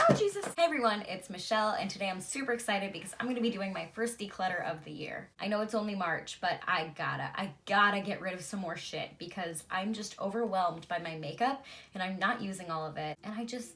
Oh, Jesus. Hey everyone, it's Michelle, and today I'm super excited because I'm going to be doing my first declutter of the year. I know it's only March, but I gotta get rid of some more shit because I'm just overwhelmed by my makeup and I'm not using all of it. And I just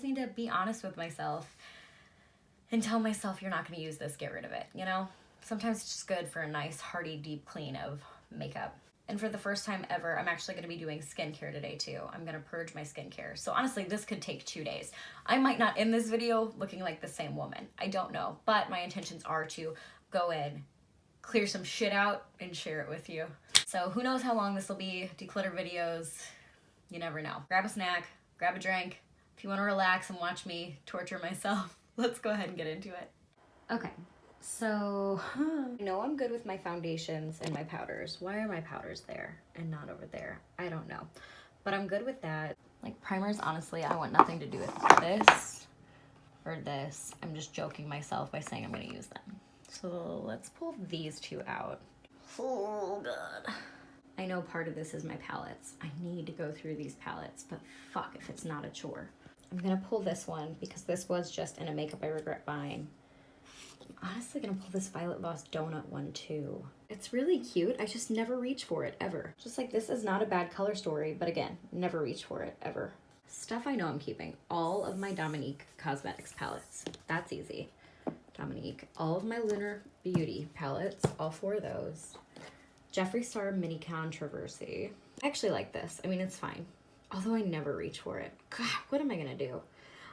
need to be honest with myself and tell myself you're not going to use this, get rid of it, you know? Sometimes it's just good for a nice, hearty, deep clean of makeup. And for the first time ever, I'm actually going to be doing skincare today too. I'm going to purge my skincare. So honestly, this could take 2 days. I might not end this video looking like the same woman. I don't know. But my intentions are to go in, clear some shit out, and share it with you. So who knows how long this will be. Declutter videos, you never know. Grab a snack, grab a drink. If you want to relax and watch me torture myself, let's go ahead and get into it. Okay. So, I know I'm good with my foundations and my powders. Why are my powders there and not over there? I don't know. But I'm good with that. Like primers, honestly, I want nothing to do with this or this. I'm just joking myself by saying I'm going to use them. So let's pull these two out. Oh, God. I know part of this is my palettes. I need to go through these palettes, but fuck if it's not a chore. I'm going to pull this one because this was just in a makeup I regret buying. I'm honestly gonna pull this Violet Voss donut one too. It's really cute. I just never reach for it ever. Just like this is not a bad color story, but again, never reach for it ever. Stuff I know I'm keeping. All of my Dominique Cosmetics palettes. That's easy. Dominique. All of my Lunar Beauty palettes. All 4 of those. Jeffree Star Mini Controversy. I actually like this. I mean, it's fine. Although I never reach for it. God, what am I gonna do?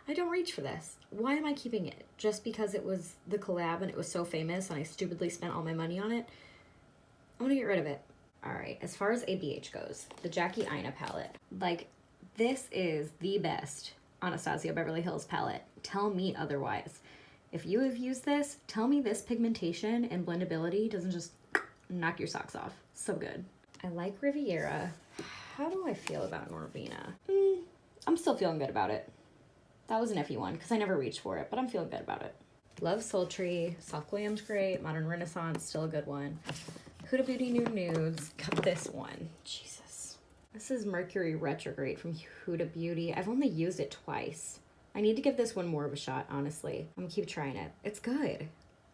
I don't reach for this. Why am I keeping it? Just because it was the collab and it was so famous and I stupidly spent all my money on it? I want to get rid of it. All right, as far as ABH goes, the Jackie Aina palette. Like, this is the best Anastasia Beverly Hills palette. Tell me otherwise. If you have used this, tell me this pigmentation and blendability doesn't just knock your socks off. So good. I like Riviera. How do I feel about Norvina? I'm still feeling good about it. That was an iffy one because I never reached for it, but I'm feeling good about it. Love Sultry, Soft Glam's great, Modern Renaissance, still a good one. Huda Beauty Nude Nudes, got this one. Jesus. This is Mercury Retrograde from Huda Beauty. I've only used it twice. I need to give this one more of a shot, honestly. I'm gonna keep trying it. It's good.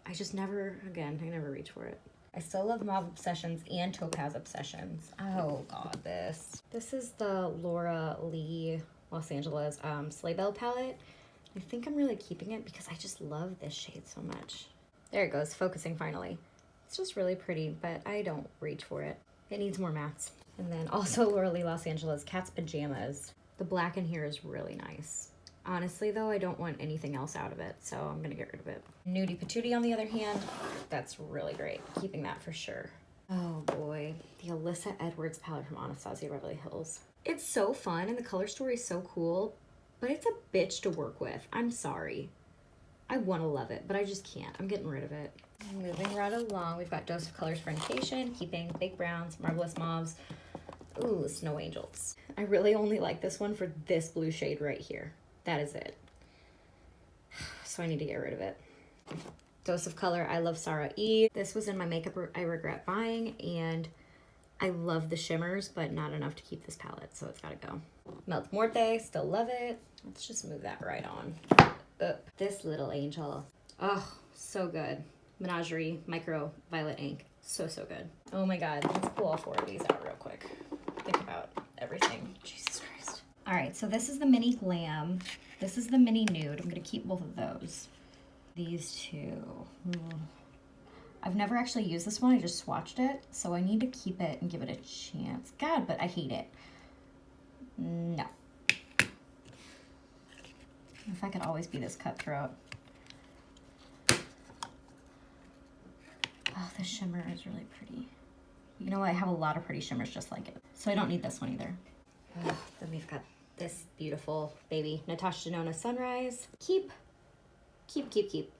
I just never, again, I never reach for it. I still love Mauve Obsessions and Topaz Obsessions. Oh God, this. This is the Laura Lee Los Angeles Sleigh Bell palette. I think I'm really keeping it because I just love this shade so much. There it goes, focusing finally. It's just really pretty, but I don't reach for it. It needs more mattes. And then also Laura Lee Los Angeles Cat's Pajamas. The black in here is really nice. Honestly though, I don't want anything else out of it, so I'm gonna get rid of it. Nudie Patootie on the other hand, that's really great. Keeping that for sure. Oh boy, the Alyssa Edwards palette from Anastasia Beverly Hills. It's so fun and the color story is so cool, but it's a bitch to work with. I'm sorry. I want to love it, but I just can't. I'm getting rid of it. Moving right along, we've got Dose of Colors Friendcation, keeping Big Browns, Marvelous Mauves. Ooh, Snow Angels. I really only like this one for this blue shade right here. That is it. So I need to get rid of it. Dose of Color, I love Sarah E. This was in my makeup I regret buying, and I love the shimmers, but not enough to keep this palette, so it's gotta go. Melt Morte, still love it. Let's just move that right on. This little angel. Oh, so good. Menagerie Micro Violet Ink. So, so good. Oh my God, let's pull all 4 of these out real quick. Think about everything. Jesus Christ. All right, so this is the Mini Glam. This is the Mini Nude. I'm gonna keep both of those. These two. I've never actually used this one. I just swatched it. So I need to keep it and give it a chance. God, but I hate it. No. If I could always be this cutthroat. Oh, the shimmer is really pretty. You know what? I have a lot of pretty shimmers just like it. So I don't need this one either. Then we've got this beautiful baby Natasha Denona Sunrise. Keep.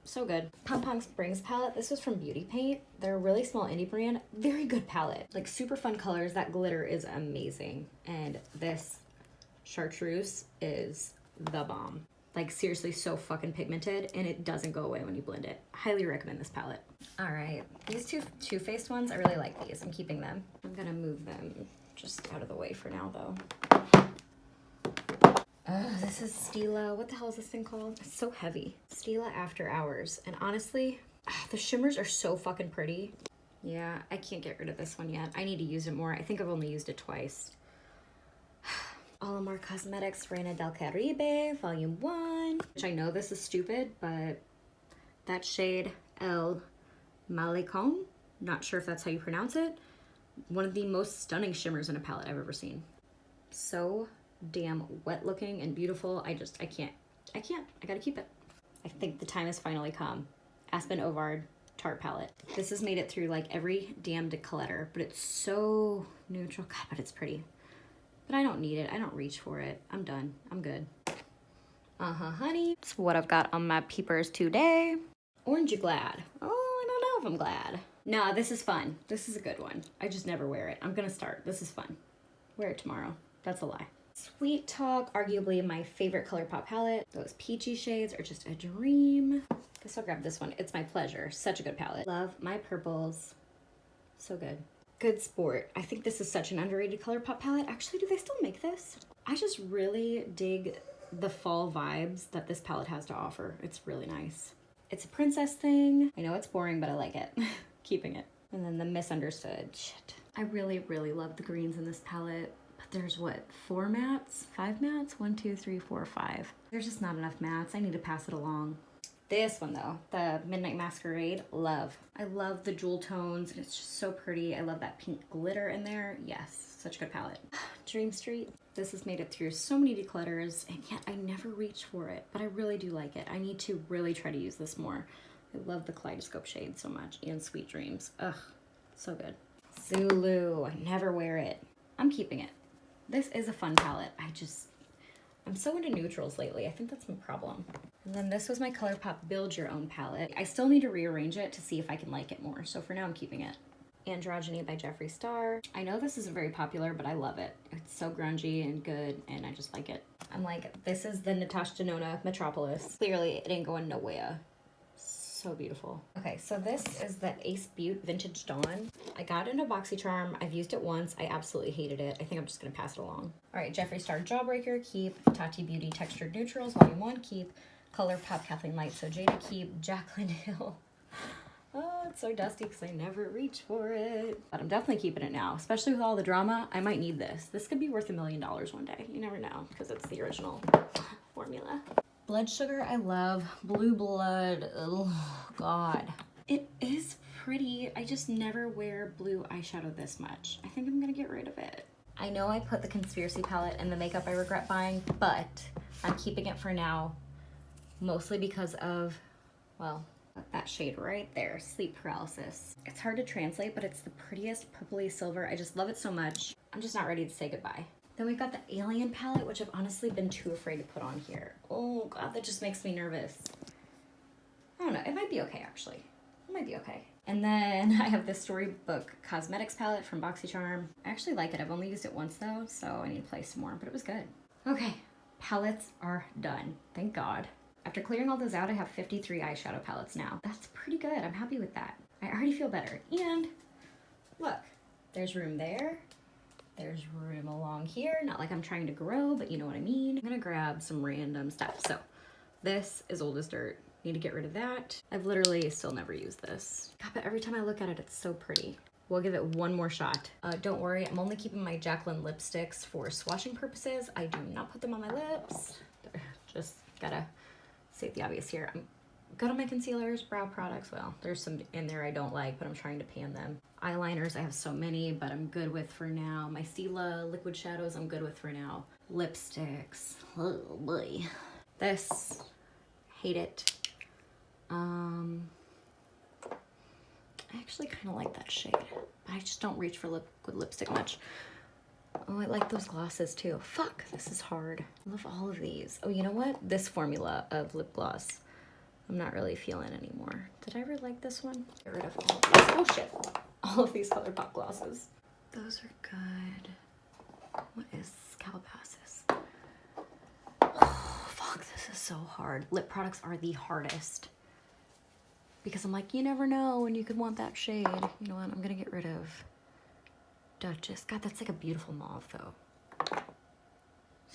So good. Pom Pom Springs palette. This was from Beauty Paint. They're a really small indie brand. Very good palette. Like super fun colors. That glitter is amazing. And this chartreuse is the bomb. Like seriously so fucking pigmented and it doesn't go away when you blend it. Highly recommend this palette. All right, these two Too Faced ones, I really like these. I'm keeping them. I'm gonna move them just out of the way for now though. This is Stila. What the hell is this thing called? It's so heavy. Stila After Hours. And honestly, the shimmers are so fucking pretty. Yeah, I can't get rid of this one yet. I need to use it more. I think I've only used it twice. Alamar Cosmetics Reina del Caribe, Volume 1. Which I know this is stupid, but that shade El Malecon, not sure if that's how you pronounce it. One of the most stunning shimmers in a palette I've ever seen. So damn wet looking and beautiful. I can't. I gotta keep it. I think the time has finally come. Aspen Ovard Tarte palette. This has made it through like every damn declutter, but it's so neutral. God, but it's pretty. But I don't need it. I don't reach for it. I'm done. I'm good. Honey. It's what I've got on my peepers today. Orange You Glad? Oh, I don't know if I'm glad. Nah, this is fun. This is a good one. I just never wear it. I'm gonna start. This is fun. Wear it tomorrow. That's a lie. Sweet Talk, arguably my favorite ColourPop palette. Those peachy shades are just a dream. Guess I'll grab this one. It's my pleasure. Such a good palette. Love my purples. So good. Good Sport. I think this is such an underrated ColourPop palette. Actually, do they still make this? I just really dig the fall vibes that this palette has to offer. It's really nice. It's a princess thing. I know it's boring, but I like it. Keeping it. And then the Misunderstood. Shit. I really, really love the greens in this palette. But there's what, 4 mattes? 5 mattes? 1, 2, 3, 4, 5. There's just not enough mattes. I need to pass it along. This one though, the Midnight Masquerade, love. I love the jewel tones and it's just so pretty. I love that pink glitter in there. Yes, such a good palette. Dream Street. This has made it through so many declutters and yet I never reach for it, but I really do like it. I need to really try to use this more. I love the Kaleidoscope shade so much and Sweet Dreams. Ugh, so good. Zulu, I never wear it. I'm keeping it. This is a fun palette. I'm so into neutrals lately. I think that's my problem. And then this was my ColourPop Build Your Own palette. I still need to rearrange it to see if I can like it more. So for now, I'm keeping it. Androgyny by Jeffree Star. I know this isn't very popular, but I love it. It's so grungy and good, and I just like it. I'm like, this is the Natasha Denona Metropolis. Clearly, it ain't going nowhere. So beautiful. Okay, so this is the Ace Butte Vintage Dawn. I got it in a BoxyCharm. I've used it once. I absolutely hated it. I think I'm just gonna pass it along. All right, Jeffree Star Jawbreaker, keep. Tati Beauty Textured Neutrals, Volume 1, keep. ColourPop Kathleen Light So Jada, keep. Jaclyn Hill. Oh, it's so dusty because I never reach for it. But I'm definitely keeping it now, especially with all the drama. I might need this. This could be worth $1 million one day. You never know, because it's the original formula. Blood Sugar, I love. Blue Blood, oh God. It is pretty. I just never wear blue eyeshadow this much. I think I'm gonna get rid of it. I know I put the Conspiracy palette in the makeup I regret buying, but I'm keeping it for now, mostly because of, well, that shade right there, Sleep Paralysis. It's hard to translate, but it's the prettiest purpley silver. I just love it so much. I'm just not ready to say goodbye. Then we've got the Alien palette, which I've honestly been too afraid to put on here. Oh God, that just makes me nervous. I don't know, it might be okay actually. It might be okay. And then I have this Storybook Cosmetics palette from BoxyCharm. I actually like it. I've only used it once though, so I need to play some more, but it was good. Okay, palettes are done, thank God. After clearing all those out, I have 53 eyeshadow palettes now. That's pretty good, I'm happy with that. I already feel better. And look, there's room there. There's room along here. Not like I'm trying to grow, but you know what I mean. I'm gonna grab some random stuff. So this is old as dirt. Need to get rid of that. I've literally still never used this. God, but every time I look at it, it's so pretty. We'll give it one more shot. Don't worry, I'm only keeping my Jaclyn lipsticks for swatching purposes. I do not put them on my lips. Just gotta state the obvious here. I'm good on my concealers, brow products. Well, there's some in there I don't like, but I'm trying to pan them. Eyeliners, I have so many, but I'm good with for now. My Stila liquid shadows, I'm good with for now. Lipsticks, oh boy. This, hate it. I actually kind of like that shade, but I just don't reach for liquid lipstick much. Oh, I like those glosses too. Fuck, this is hard. I love all of these. Oh, you know what? This formula of lip gloss, I'm not really feeling anymore. Did I ever like this one? Get rid of all of these. Oh shit. All of these ColourPop glosses. Those are good. What is Calabasas? Oh, fuck, this is so hard. Lip products are the hardest. Because I'm like, you never know when you could want that shade. You know what? I'm gonna get rid of Duchess. God, that's like a beautiful mauve though.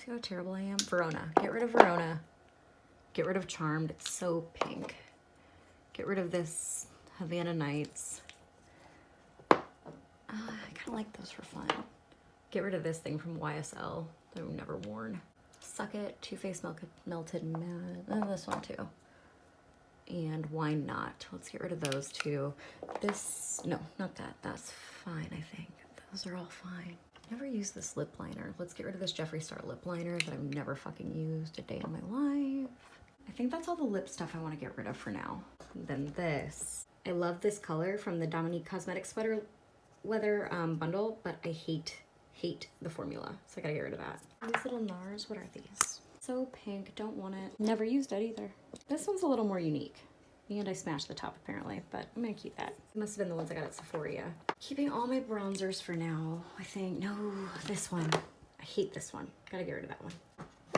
See how terrible I am? Verona. Get rid of Verona. Get rid of Charmed. It's so pink. Get rid of this Havana Nights. I kind of like those for fun. Get rid of this thing from YSL that I've never worn. Suck It, Too Faced Melted Matte. And this one too. And Why Not? Let's get rid of those two. This, no, not that. That's fine, I think. Those are all fine. Never used this lip liner. Let's get rid of this Jeffree Star lip liner that I've never fucking used a day in my life. I think that's all the lip stuff I want to get rid of for now. And then this. I love this color from the Dominique Cosmetics Sweater Weather bundle, but I hate the formula, so I gotta get rid of that. These little NARS, what are these? So pink, don't want it. Never used it either. This one's a little more unique. And I smashed the top apparently, but I'm gonna keep that. It must have been the ones I got at Sephora. Keeping all my bronzers for now, I think. No, this one. I hate this one. Gotta get rid of that one.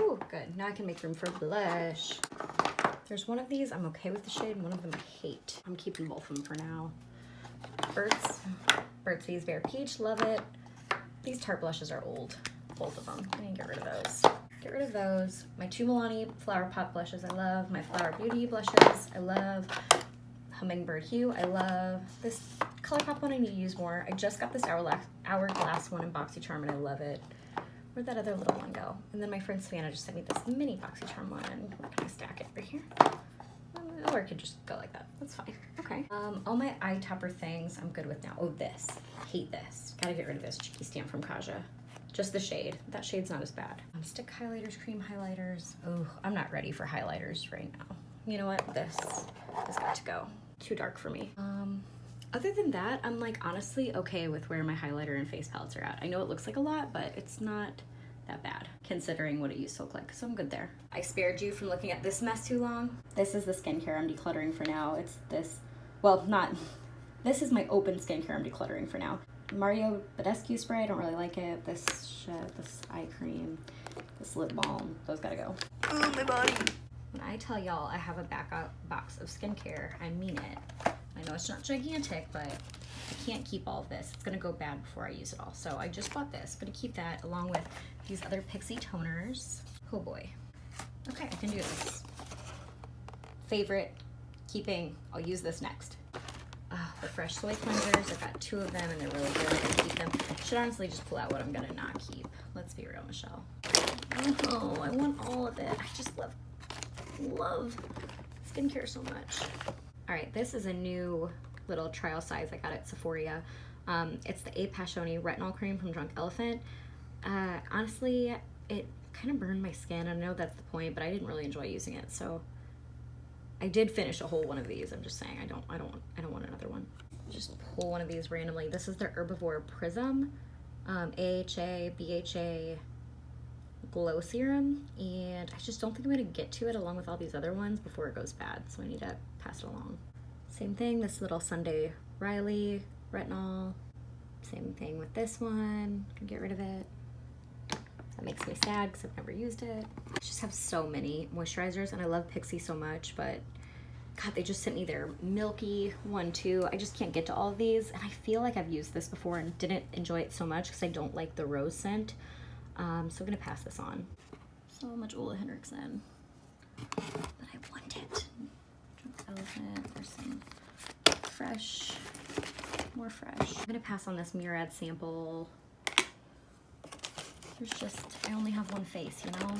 Ooh, good. Now I can make room for blush. There's one of these I'm okay with the shade, one of them I hate. I'm keeping both of them for now. Burt's Bees Bare Peach, love it. These Tarte blushes are old, both of them. I need to get rid of those. Get rid of those. My two Milani Flower Pot blushes, I love. My Flower Beauty blushes, I love. Hummingbird Hue, I love. This ColourPop one I need to use more. I just got this Hourglass one in BoxyCharm and I love it. Where'd that other little one go? And then my friend Savannah just sent me this mini BoxyCharm one. And where can I stack it? Right here? Or it could just go like that. That's fine. Okay. All my eye topper things I'm good with now. Oh, this. Hate this. Gotta get rid of this Cheeky Stamp from Kaja. Just the shade. That shade's not as bad. Stick highlighters, cream highlighters. Oh, I'm not ready for highlighters right now. You know what? This has got to go. Too dark for me. Other than that, I'm like honestly okay with where my highlighter and face palettes are at. I know it looks like a lot, but it's not that bad considering what it used to look like, so I'm good there. I spared you from looking at this mess too long. This is the skincare I'm decluttering for now. It's this, well, not, this is my open skincare I'm decluttering for now. Mario Badescu spray, I don't really like it. This shit, this eye cream, this lip balm, those gotta go. Oh, my body. When I tell y'all I have a backup box of skincare, I mean it. I know it's not gigantic, but I can't keep all of this. It's gonna go bad before I use it all. So I just bought this. I'm gonna keep that along with these other Pixie toners. Oh boy. Okay, I can do this. Favorite, keeping, I'll use this next. The Fresh Soy Cleansers. I've got two of them and they're really good. I'm gonna keep them. Should honestly just pull out what I'm gonna not keep. Let's be real, Michelle. Oh, I want all of it. I just love skincare so much. All right, this is a new little trial size I got at Sephora. It's the A Passioni Retinol Cream from Drunk Elephant. Honestly, it kind of burned my skin. I know that's the point, but I didn't really enjoy using it. So I did finish a whole one of these. I'm just saying I don't want another one. Just pull one of these randomly. This is the Herbivore Prism AHA BHA Glow Serum, and I just don't think I'm gonna get to it along with all these other ones before it goes bad, so I need to pass it along. Same thing, this little Sunday Riley Retinol. Same thing with this one. Can get rid of it. That makes me sad because I've never used it. I just have so many moisturizers and I love Pixie so much, but God, they just sent me their milky one too. I just can't get to all of these, and I feel like I've used this before and didn't enjoy it so much because I don't like the rose scent. So I'm gonna pass this on. So much Ole Henriksen, but I want it. Drunk Elephant, there's some fresh, more fresh. I'm gonna pass on this Murad sample. There's just, I only have one face, you know?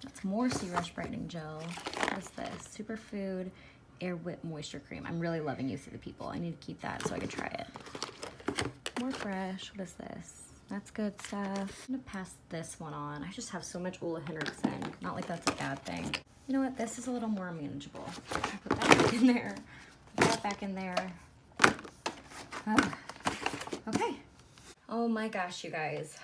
That's more Sea Rush Brightening Gel. What is this? Superfood Air Whip Moisture Cream. I'm really loving Youth of the People. I need to keep that so I can try it. More fresh. What is this? That's good stuff. I'm gonna pass this one on. I just have so much Ole Henriksen. Not like that's a bad thing. You know what? This is a little more manageable. Put that back in there. Put that back in there. Okay. Oh my gosh, you guys.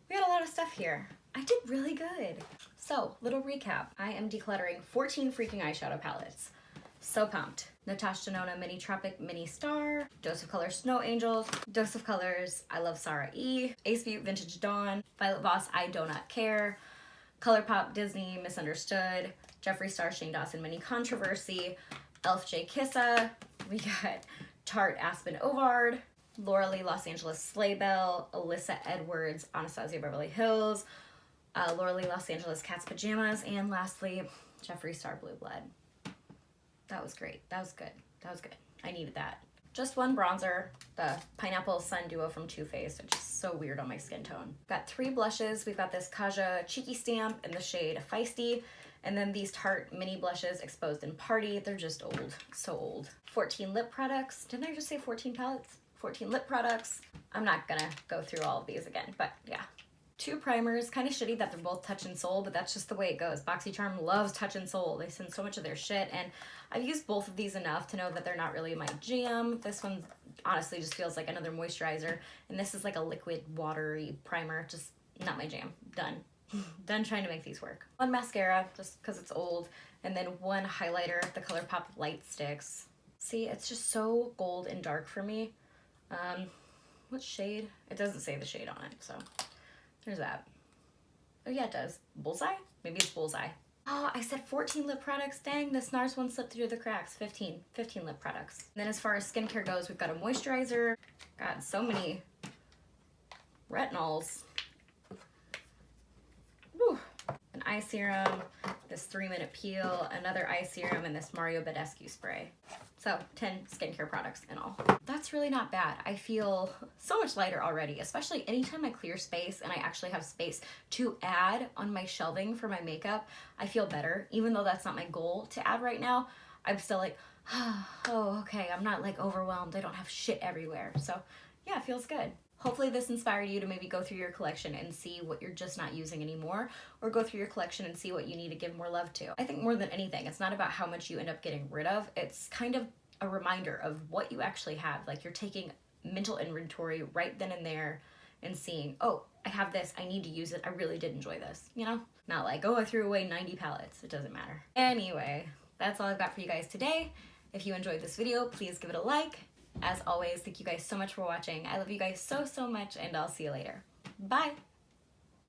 We got a lot of stuff here. I did really good. So, little recap. I am decluttering 14 freaking eyeshadow palettes. So pumped. Natasha Denona Mini Tropic Mini Star, Dose of Color Snow Angels, Dose of Colors I Love Sarah E, Ace Butte Vintage Dawn, Violet Voss I Do Not Care, ColourPop Disney Misunderstood, Jeffree Star Shane Dawson Mini Controversy, Elf J Kissa, we got Tarte Aspen Ovard, Laura Lee Los Angeles Sleigh Bell, Alyssa Edwards Anastasia Beverly Hills, Laura Lee Los Angeles Cat's Pajamas, and lastly, Jeffree Star Blue Blood. That was great. That was good. That was good. I needed that. Just one bronzer, the Pineapple Sun Duo from Too Faced, which is so weird on my skin tone. Got 3 blushes. We've got this Kaja Cheeky Stamp in the shade Feisty, and then these Tarte mini blushes Exposed in Party. They're just old, so old. 14 lip products. Didn't I just say 14 palettes? 14 lip products. I'm not gonna go through all of these again, but yeah. 2 primers. Kind of shitty that they're both Touch and Soul, but that's just the way it goes. BoxyCharm loves Touch and Soul. They send so much of their shit, and I've used both of these enough to know that they're not really my jam. This one honestly just feels like another moisturizer, and this is like a liquid, watery primer. Just not my jam. Done. Done trying to make these work. 1 mascara, just because it's old, and then 1 highlighter, the ColourPop Light Sticks. See, it's just so gold and dark for me. What shade? It doesn't say the shade on it, so there's that. Oh yeah, it does. Bullseye? Maybe it's Bullseye. Oh, I said 14 lip products. Dang, this NARS one slipped through the cracks. 15 lip products. And then as far as skincare goes, we've got a moisturizer. Got so many retinols. Whew. An eye serum, this 3-minute peel, another eye serum, and this Mario Badescu spray. So 10 skincare products in all. That's really not bad. I feel so much lighter already, especially anytime I clear space and I actually have space to add on my shelving for my makeup. I feel better, even though that's not my goal to add right now. I'm still like, oh, okay, I'm not like overwhelmed. I don't have shit everywhere. So yeah, it feels good. Hopefully this inspired you to maybe go through your collection and see what you're just not using anymore, or go through your collection and see what you need to give more love to. I think more than anything, it's not about how much you end up getting rid of. It's kind of a reminder of what you actually have. Like you're taking mental inventory right then and there and seeing, oh, I have this, I need to use it. I really did enjoy this, you know? Not like, oh, I threw away 90 palettes. It doesn't matter. Anyway, that's all I've got for you guys today. If you enjoyed this video, please give it a like. As always, thank you guys so much for watching. I love you guys so, so much, and I'll see you later. Bye!